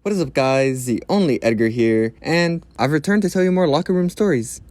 What is up, guys? The only Edgar here, and I've returned to tell you more locker room stories.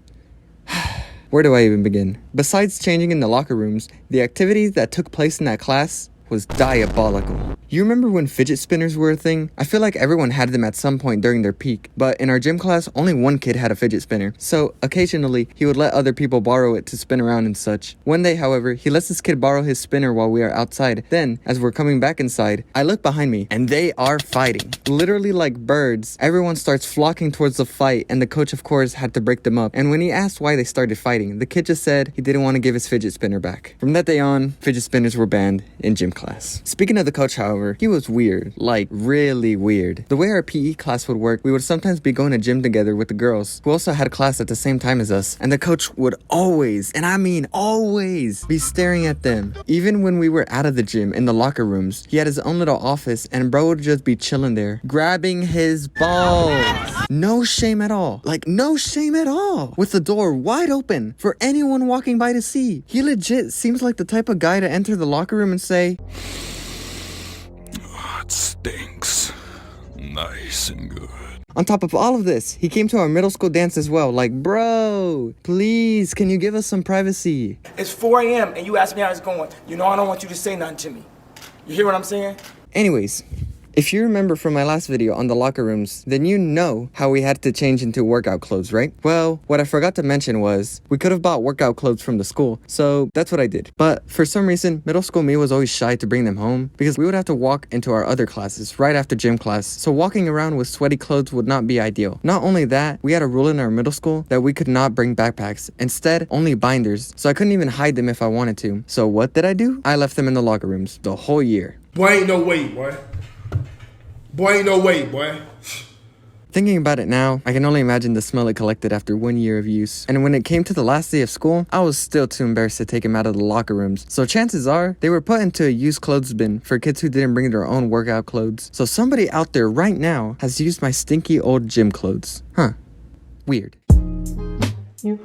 Where do I even begin? Besides changing in the locker rooms, the activities that took place in that class was diabolical. You remember when fidget spinners were a thing? I feel like everyone had them at some point during their peak, but in our gym class, only one kid had a fidget spinner, so occasionally he would let other people borrow it to spin around and such. One day, however, he lets this kid borrow his spinner while we are outside. Then, as we're coming back inside, I look behind me, and they are fighting. Literally like birds, everyone starts flocking towards the fight, and the coach, of course, had to break them up. And when he asked why they started fighting, the kid just said he didn't want to give his fidget spinner back. From that day on, fidget spinners were banned in gym class. Speaking of the coach, however, he was weird, like really weird. The way our PE class would work, we would sometimes be going to gym together with the girls, who also had class at the same time as us, and the coach would always, and I mean always, be staring at them. Even when we were out of the gym in the locker rooms, he had his own little office, and bro would just be chilling there, grabbing his balls. No shame at all. Like, no shame at all. With the door wide open for anyone walking by to see. He legit seems like the type of guy to enter the locker room and say, "It stinks. Nice and good." On top of all of this, he came to our middle school dance as well. Like, bro, please, can you give us some privacy? It's 4 a.m. and you ask me how it's going. You know I don't want you to say nothing to me. You hear what I'm saying? Anyways, if you remember from my last video on the locker rooms, then you know how we had to change into workout clothes, right? Well, what I forgot to mention was we could have bought workout clothes from the school, so that's what I did. But for some reason, middle school me was always shy to bring them home because we would have to walk into our other classes right after gym class, so walking around with sweaty clothes would not be ideal. Not only that, we had a rule in our middle school that we could not bring backpacks, instead only binders, so I couldn't even hide them if I wanted to. So what did I do? I left them in the locker rooms the whole year. Boy, ain't no way, boy. Boy, ain't no way, boy. Thinking about it now, I can only imagine the smell it collected after 1 year of use. And when it came to the last day of school, I was still too embarrassed to take him out of the locker rooms. So chances are, they were put into a used clothes bin for kids who didn't bring their own workout clothes. So somebody out there right now has used my stinky old gym clothes. Huh. Weird. You